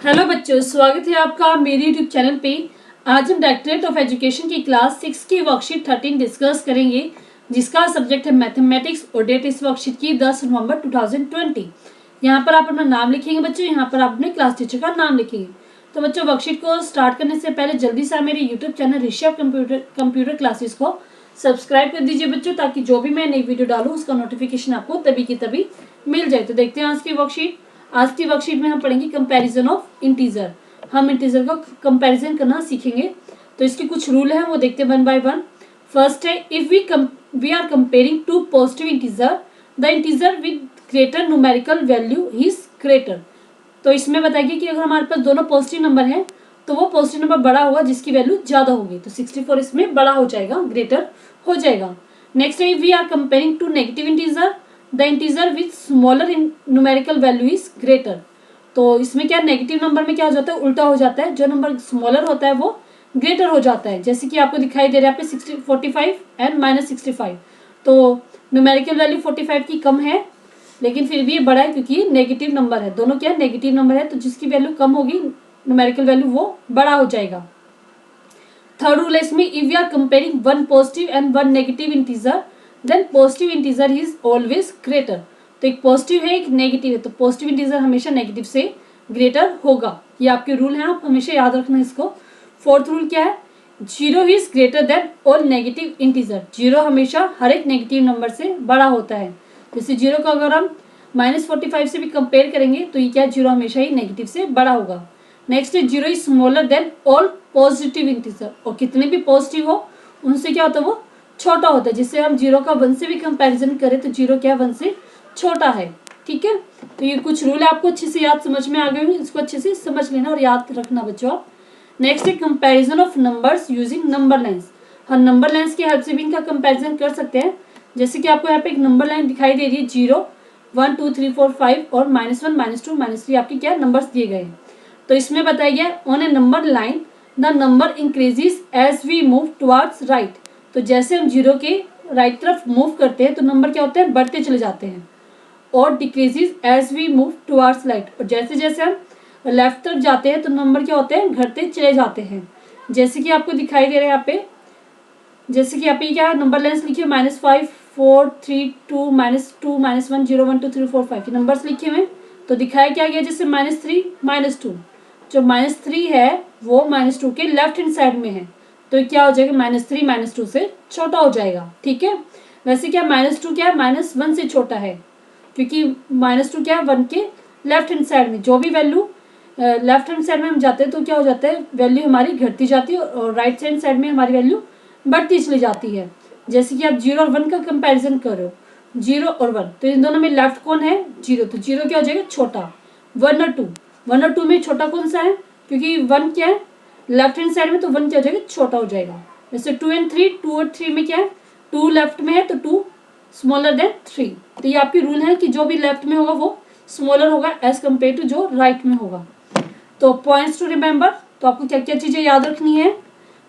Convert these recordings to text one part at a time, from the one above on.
Hello बच्चों, स्वागत है आपका मेरे यूट्यूब चैनल पे। आज हम डायरेक्टरेट ऑफ एजुकेशन की क्लास 6 की वर्कशीट 13 डिस्कस करेंगे, जिसका सब्जेक्ट है मैथमेटिक्स और डेट इस वर्कशीट की 10 नवंबर 2020। यहाँ पर आप अपना नाम लिखेंगे बच्चों, यहाँ पर आप अपने क्लास टीचर का नाम लिखेंगे। तो बच्चों, वर्कशीट को स्टार्ट करने से पहले जल्दी से मेरे YouTube channel Rishabh computer classes को सब्सक्राइब कर दीजिए बच्चों, ताकि जो भी मैं नई वीडियो डालूँ उसका नोटिफिकेशन आपको तभी की तभी मिल जाए। तो देखते हैं आज की वर्कशीट। आज की वर्कशीट में हम पढ़ेंगे कंपैरिजन ऑफ इंटीजर। हम इंटीजर का कंपैरिजन करना सीखेंगे। तो इसके कुछ रूल हैं, वो देखते हैं वन बाय वन। फर्स्ट है, if we are comparing two positive integer, the integer with greater numerical value is greater. तो इसमें बताएगी कि अगर हमारे पास दोनों पॉजिटिव नंबर हैं तो वो पॉजिटिव नंबर बड़ा होगा जिसकी वैल्यू ज्यादा होगी। तो 64 इसमें बड़ा हो जाएगा, ग्रेटर हो जाएगा। नेक्स्ट है, if we are comparing two negative integer, the integer with smaller numerical value is greater. तो इसमें क्या, नेगेटिव नंबर में क्या हो जाता है, उल्टा हो जाता है। जो नंबर स्मॉलर होता है वो ग्रेटर हो जाता है। जैसे कि आपको दिखाई दे रहा है यहाँ पे 45 एंड -65। तो न्यूमेरिकल वैल्यू 45 की कम है, लेकिन फिर भी ये बड़ा है क्योंकि ये नेगेटिव नंबर है। दोनों क्या, नेगेटिव नंबर है, तो जिसकी वैल्यू कम होगी न्यूमेरिकल वैल्यू वो बड़ा हो जाएगा। थर्ड रूल है इसमें, if we are comparing one positive and one negative integer, then positive integer is always greater. तो एक पॉजिटिव है, एक नेगेटिव है, तो पॉजिटिव इंटीजर हमेशा नेगेटिव से ग्रेटर होगा। ये आपके रूल हैं, आप हमेशा याद रखना इसको। फोर्थ रूल क्या है, zero is greater then all negative integer. Zero हमेशा हर एक नेगेटिव नंबर से बड़ा होता है। जैसे जीरो का अगर हम -45 से भी कंपेयर करेंगे तो ये क्या, जीरो हमेशा ही नेगेटिव से बड़ा होगा। नेक्स्ट है, zero is smaller than all positive integer. और कितने भी पॉजिटिव हो उनसे क्या होता है, वो छोटा होता है। जिससे हम जीरो का 1 से भी कंपैरिजन करें तो जीरो क्या, 1 से छोटा है। ठीक है, तो ये कुछ रूल है, आपको अच्छे से याद समझ में आ गए होंगे। इसको अच्छे से समझ लेना और याद रखना बच्चों आप। नेक्स्ट है, comparison of numbers using number lines. हम नंबर लाइन्स की हेल्प से भी इनका कंपैरिजन कर सकते हैं। जैसे कि आपको यहाँ पे एक नंबर लाइन दिखाई दे रही है, 0 1 2 3 4 5 और -1 -2 -3 आपके क्या नंबर्स दिए गए हैं। तो इसमें बताया गया, on a number line the number increases as we move towards right. तो जैसे हम जीरो के राइट तरफ मूव करते हैं तो नंबर क्या होते हैं, बढ़ते चले जाते हैं। और decreases as we move towards right, और जैसे जैसे हम लेफ्ट तरफ जाते हैं तो नंबर क्या होते हैं, घटते चले जाते हैं। जैसे कि आपको दिखाई दे रहा है यहाँ पे, जैसे कि यहाँ पे क्या नंबर लाइन्स लिखी है, -5 4 3 2 -2 -1 0 1 2 3 4 5 नंबर्स लिखे हुए। तो दिखाया क्या गया, जैसे -3 -2, जो -3 है वो -2 के लेफ्ट हैंड साइड में है। तो क्या हो जाएगा, -3 -2 से छोटा हो जाएगा। ठीक है, वैसे क्या -2 क्या है, -1 से छोटा है, क्योंकि -2 क्या है, 1 के लेफ्ट हैंड साइड में। जो भी वैल्यू लेफ्ट हैंड साइड में हम जाते हैं तो क्या हो जाता है, वैल्यू हमारी घटती जाती है, और राइट हैंड साइड में हमारी वैल्यू बढ़ती चली जाती है। जैसे कि आप 0 और 1 का कंपैरिजन करो, 0 और 1, तो इन दोनों में लेफ्ट कौन है, 0, तो 0 क्या हो जाएगा, छोटा। 1 और 2, 1 और 2 में छोटा कौन सा है, क्योंकि 1 क्या है लेफ्ट हैंड साइड में, तो 1 क्या हो जाएगा, छोटा हो जाएगा। जैसे 2 एंड 3, 2 और 3 में क्या है, 2 लेफ्ट में है तो 2 स्मॉलर देन 3। तो ये आपकी रूल है कि जो भी लेफ्ट में होगा वो स्मॉलर होगा एज कम्पेयर टू जो राइट में होगा। तो पॉइंट्स टू रिमेंबर, तो आपको क्या क्या चीजें याद रखनी है।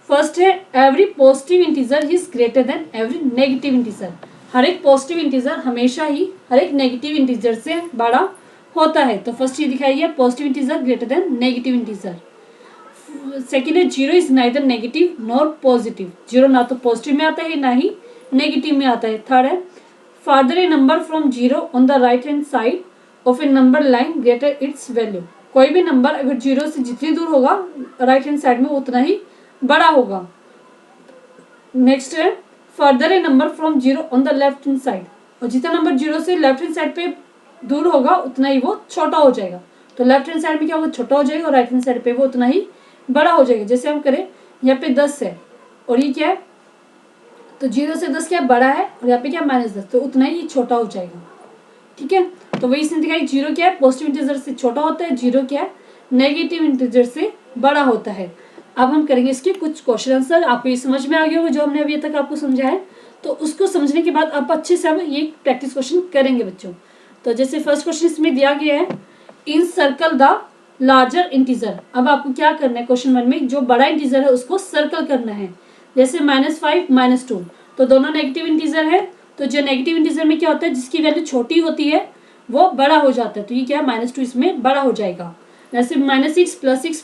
फर्स्ट है, every positive integer is greater than every negative integer. हर एक पॉजिटिव इंटीजर हमेशा ही हर एक नेगेटिव इंटीजर से बड़ा होता है। तो फर्स्ट ये दिखाई गया, positive integer greater than negative integer. Second है, zero is neither negative nor positive. Zero ना तो पॉजिटिव में आता है ना ही नेगेटिव में आता है। थर्ड है, farther A number from zero on the right hand side of A number line greater it's value. कोई भी नंबर अगर जीरो से जितनी दूर होगा राइट हैंड साइड में उतना ही बड़ा होगा। नेक्स्ट है, further A number from zero on the left hand side, और जितना नंबर जीरो से लेफ्ट हैंड साइड पे दूर होगा उतना ही वो छोटा हो जाएगा। तो लेफ्ट हैंड साइड में क्या होगा, छोटा हो जाएगा, और राइट हैंड साइड पे वो उतना ही बड़ा हो जाएगा। जैसे हम करें, यहाँ पे 10 है और ये क्या है, तो 0 से 10 क्या बड़ा है, और यहाँ पे क्या -10, तो उतना ही छोटा हो जाएगा। ठीक है, तो वही इसने दिखाई, जीरो क्या है पॉजिटिव इंटीजर से छोटा होता है, जीरो क्या है नेगेटिव इंटीजर से बड़ा होता है। अब हम करेंगे इसके कुछ क्वेश्चन आंसर। आपको ये समझ में आ गया होगा जो हमने अभी तक आपको समझा है। तो उसको समझने के बाद आप अच्छे से हम ये प्रैक्टिस क्वेश्चन करेंगे बच्चों। तो जैसे फर्स्ट क्वेश्चन इसमें दिया गया है, इन सर्कल द लार्जर इंटीजर। अब आपको क्या करना है, क्वेश्चन 1 में जो बड़ा इंटीजर है उसको सर्कल करना है। जैसे -5 -2, तो दोनों नेगेटिव इंटीजर है, तो जो नेगेटिव इंटीजर में क्या होता है, जिसकी वैल्यू छोटी होती है वो बड़ा हो जाता है। तो ये क्या है, -2 इसमें बड़ा हो जाएगा। जैसे -6 +6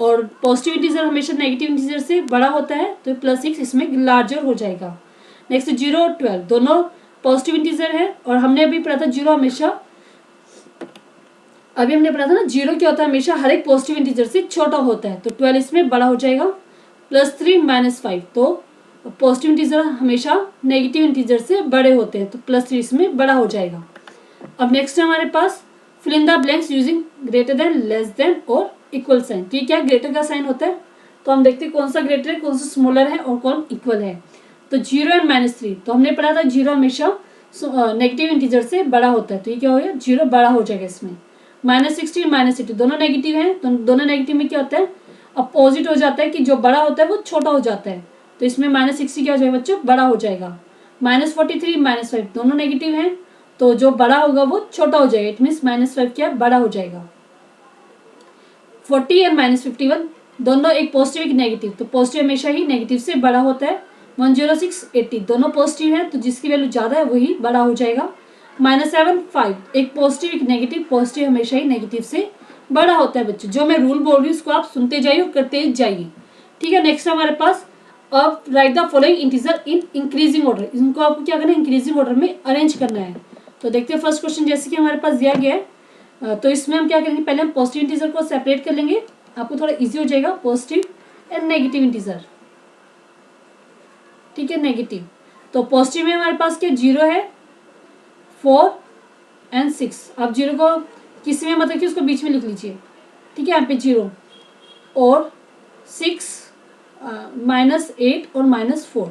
और पॉजिटिव इंटीजर हमेशा नेगेटिव इंटीजर से बड़ा होता है तो +6 इसमें लार्जर हो जाएगा। नेक्स्ट 0 और 12 दोनों पॉजिटिव इंटीजर है और हमने अभी पढ़ा था 0 हमेशा, अभी हमने पढ़ा था ना 0 क्या होता है, हमेशा हर एक पॉजिटिव इंटीजर से छोटा होता है, तो 12 इसमें बड़ा हो जाएगा। +3 -5 तो पॉजिटिव इंटीजर हमेशा नेगेटिव इंटीजर से बड़े होते हैं, तो +3 इसमें बड़ा हो जाएगा। अब नेक्स्ट है हमारे पास fill in the blanks using greater than, less than और इक्वल साइन। तो ये क्या ग्रेटर का साइन होता है, तो हम देखते हैं कौन सा ग्रेटर है, कौन सा स्मॉलर है और कौन इक्वल है। तो 0 एंड -3 तो हमने पढ़ा था 0 हमेशा नेगेटिव इंटीजर से बड़ा होता है, तो ये क्या हो गया 0 बड़ा हो जाएगा इसमें। -16 -80 दोनों नेगेटिव हैं, तो दोनों नेगेटिव में क्या होता है अपोजिट हो जाता है कि जो बड़ा होता है वो छोटा हो जाता है, तो इसमें -60 क्या हो जाएगा बच्चों बड़ा हो जाएगा। -43 -5 दोनों नेगेटिव हैं, तो जो बड़ा होगा वो छोटा हो जाएगा, इट मीन्स -5 क्या बड़ा हो जाएगा। 40 एंड -51 दोनों एक पॉजिटिव एक नेगेटिव, तो पॉजिटिव हमेशा ही नेगेटिव से बड़ा होता है। 106 80 दोनों पॉजिटिव हैं, तो जिसकी वैल्यू ज़्यादा है वही बड़ा हो जाएगा। -7 5 एक पॉजिटिव एक नेगेटिव, पॉजिटिव हमेशा ही नेगेटिव से बड़ा होता है बच्चों। जो मैं रूल बोल रही हूँ उसको आप सुनते जाइए और करते जाइए, ठीक है। नेक्स्ट हमारे पास अब right the following integer in increasing order, इनको आपको क्या करना है इंक्रीजिंग ऑर्डर में अरेंज करना है। तो देखते हैं फर्स्ट क्वेश्चन जैसे कि हमारे पास दिया गया है, तो इसमें हम क्या करेंगे पहले हम पॉजिटिव इंटीजर को सेपरेट कर लेंगे, आपको थोड़ा इजी हो जाएगा। पॉजिटिव एंड नेगेटिव इंटीजर, ठीक है नेगेटिव। तो पॉजिटिव में हमारे पास क्या 0 है, 4 एंड 6। आप 0 को किसी में मतलब कि उसको बीच में लिख लीजिए, ठीक है। यहाँ पे 0 और 6 -8 और -4।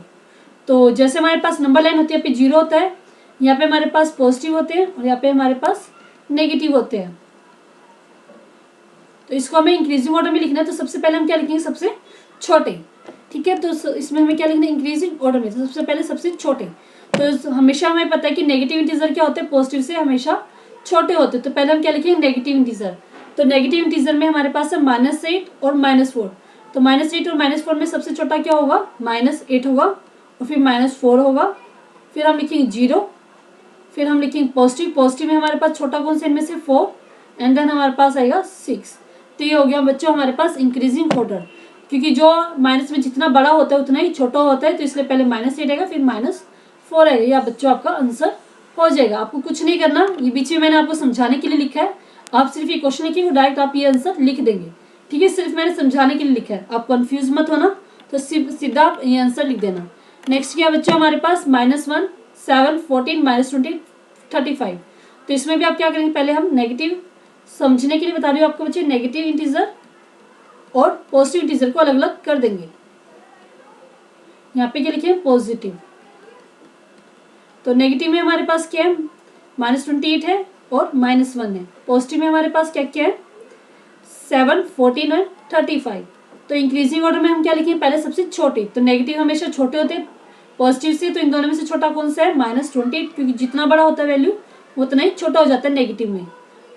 तो जैसे हमारे पास नंबर लाइन होती है यहाँ पे 0 होता है, यहाँ पे हमारे पास पॉजिटिव होते हैं और यहाँ पे हमारे पास नेगेटिव होते हैं। तो इसको हमें इंक्रीजिंग ऑर्डर में लिखना है, तो सबसे पहले हम क्या लिखेंगे सबसे छोटे, ठीक है। तो इसमें हमें क्या लिखना है इंक्रीजिंग ऑर्डर में, तो सबसे पहले सबसे छोटे। तो हमेशा हमें पता है कि नेगेटिव इंटीजर क्या होते हैं पॉजिटिव से हमेशा छोटे होते हैं, तो पहले हम क्या लिखेंगे नेगेटिव इंटीजर। तो नेगेटिव इंटीजर में हमारे पास है -8 और -4। तो -8 और -4 में सबसे छोटा क्या होगा -8 होगा और फिर -4 होगा, फिर हम लिखेंगे 0, फिर हम लिखेंगे पॉजिटिव। पॉजिटिव में हमारे पास छोटा कौन सा इनमें से 4 एंड देन हमारे पास आएगा 6। तो ये हो गया बच्चों हमारे पास इंक्रीजिंग ऑर्डर, क्योंकि जो माइनस में जितना बड़ा होता है उतना ही छोटा होता है, तो इसलिए पहले -8 आएगा फिर -4 आएगा। या बच्चों आपका आंसर हो जाएगा। आपको कुछ नहीं करना, ये बीच में मैंने आपको समझाने के लिए लिखा है, आप सिर्फ ये क्वेश्चन लिखेंगे डायरेक्ट आप ये आंसर लिख देंगे, ठीक है। सिर्फ मैंने समझाने के लिए लिखा है, आप कंफ्यूज मत होना, तो सीधा आप ये आंसर लिख देना। नेक्स्ट क्या बच्चों हमारे पास -1 7 14 -20 35। तो इसमें भी आप क्या करेंगे पहले हम नेगेटिव समझने के लिए बता रही हूँ आपको बच्चे, नेगेटिव इंटीजर और पॉजिटिव इंटीजर को अलग अलग कर देंगे। यहाँ पे क्या लिखे पॉजिटिव, तो नेगेटिव में हमारे पास क्या है -28 है और -1 है। पॉजिटिव में हमारे पास क्या क्या है 7 14 और 35। तो इंक्रीजिंग ऑर्डर में हम क्या लिखेंगे पहले सबसे छोटे, तो नेगेटिव हमेशा छोटे होते हैं पॉजिटिव से, तो इन दोनों में से छोटा कौन सा है -28, क्योंकि जितना बड़ा होता है वैल्यू उतना ही छोटा हो जाता है नेगेटिव में।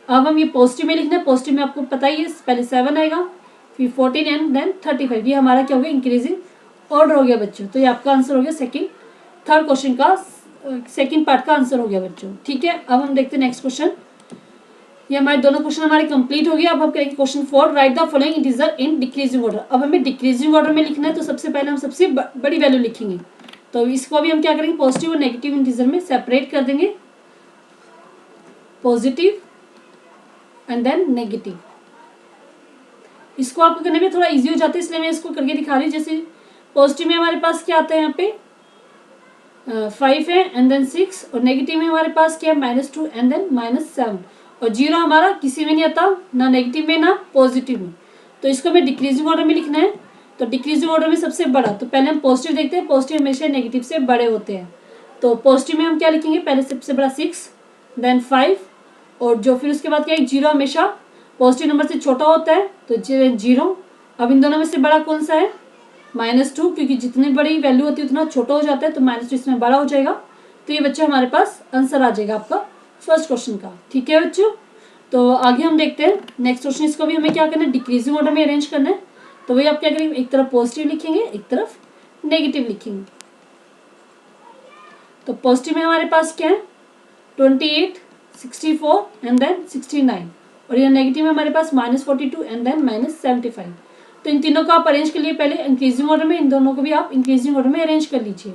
अब हम ये पॉजिटिव में लिखना है, पॉजिटिव में आपको पता ही है पहले 7 आएगा फिर 14 एंड देन 35। ये हमारा क्या हो गया इंक्रीजिंग ऑर्डर हो गया बच्चों। तो ये आपका आंसर हो गया थर्ड क्वेश्चन का सेकंड पार्ट का आंसर हो गया बच्चों, ठीक है। अब हम देखते हैं नेक्स्ट क्वेश्चन। ये हमारे दोनों क्वेश्चन हमारे कंप्लीट हो गया। अब हम करेंगे question 4, right the following integer in decreasing order. अब हमें डिक्रीजिंग ऑर्डर में लिखना है, तो सबसे पहले हम सबसे बड़ी वैल्यू लिखेंगे। तो इसको भी हम क्या करेंगे पॉजिटिव और नेगेटिव इंटीजर में सेपरेट कर देंगे, पॉजिटिव एंड देन नेगेटिव। इसको आपको करने में थोड़ा इजी हो जाता है, इसलिए मैं इसको करके दिखा रही हूँ। जैसे पॉजिटिव में हमारे पास क्या आता है यहाँ पे 5 है एंड देन 6, और नेगेटिव में हमारे पास क्या है -2 एंड देन -7, और 0 हमारा किसी में नहीं आता, ना नेगेटिव में ना पॉजिटिव में। तो इसको हमें डिक्रीजिंग ऑर्डर में लिखना है। तो डिक्रीजिंग ऑर्डर में सबसे बड़ा, तो पहले हम पॉजिटिव देखते हैं, पॉजिटिव हमेशा नेगेटिव से बड़े होते हैं। तो पॉजिटिव में हम क्या लिखेंगे पहले सबसे बड़ा 6 देन 5, और जो फिर उसके बाद क्या है 0 हमेशा पॉजिटिव नंबर से छोटा होता है, तो 0। अब इन दोनों में से बड़ा कौन सा है -2, क्योंकि जितनी बड़ी वैल्यू होती है उतना छोटा हो जाता है, तो -2 इसमें बड़ा हो जाएगा। तो ये बच्चे हमारे पास आंसर आ जाएगा आपका फर्स्ट क्वेश्चन का, ठीक है बच्चों। तो आगे हम देखते हैं नेक्स्ट क्वेश्चन। इसको भी हमें क्या करना है डिक्रीजिंग ऑर्डर में अरेंज करना है। तो वही आप क्या करेंगे एक तरफ पॉजिटिव लिखेंगे एक तरफ नेगेटिव लिखेंगे। तो पॉजिटिव में हमारे पास क्या है 28 64 एंड देन 69, और ये नेगेटिव में हमारे पास -42 एंड देन -75। तो इन तीनों को आप अरेंज कर लिए पहले इंक्रीजिंग ऑर्डर में, इन दोनों को भी आप इंक्रीजिंग ऑर्डर में अरेंज कर लीजिए।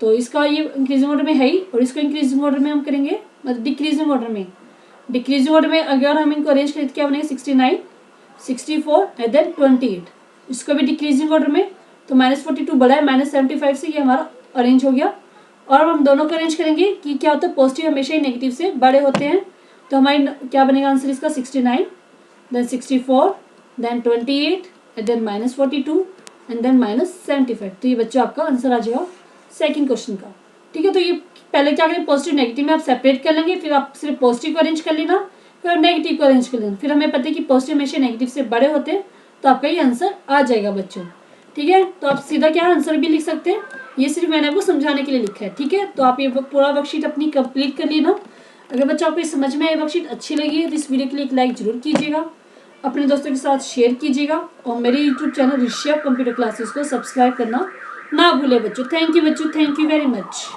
तो इसका ये इंक्रीजिंग ऑर्डर में है ही, और इसको इंक्रीजिंग ऑर्डर में हम करेंगे, मतलब डिक्रीजिंग ऑर्डर में। डिक्रीजिंग ऑर्डर में अगर हम इनको अरेंज करें तो क्या बनेगा 69, 64 एंड देन 28। इसको भी डिक्रीजिंग ऑर्डर में, तो -42 बड़ा है -75 से, ये हमारा अरेंज हो गया। और अब हम दोनों को अरेंज करेंगे कि क्या होता है, पॉजिटिव हमेशा ही नेगेटिव से बड़े होते हैं। तो हमारी क्या बनेगा आंसर इसका 69, then 64, then 28 and then -42 and then -75। तो ये बच्चों आपका आंसर आ जाएगा सेकंड क्वेश्चन का। ठीक है, तो ये पहले क्या करें, पॉजिटिव नेगेटिव में आप सेपरेट कर लेंगे, फिर आप सिर्फ पॉजिटिव को अरेंज कर लेना, फिर नेगेटिव को अरेंज कर लेना। फिर हमें पता है कि पॉजिटिव हमेशा नेगेटिव से बड़े होते हैं, तो आपका ये आंसर आ जाएगा बच्चों। ठीक है, तो आप सीधा क्या आंसर भी लिख सकते हैं, ये सिर्फ मैंने आपको समझाने के लिए लिखा है। ठीक है, तो आप ये पूरा वर्कशीट अपनी कंप्लीट कर लेना। अगर बच्चों आपको समझ में आए, वर्कशीट अच्छी लगी है तो इस वीडियो के लिए एक लाइक जरूर कीजिएगा, अपने दोस्तों के साथ शेयर कीजिएगा, और मेरे YouTube channel Rishabh computer classes को सब्सक्राइब करना ना भूले बच्चों। थैंक यू बच्चों, थैंक यू वेरी मच।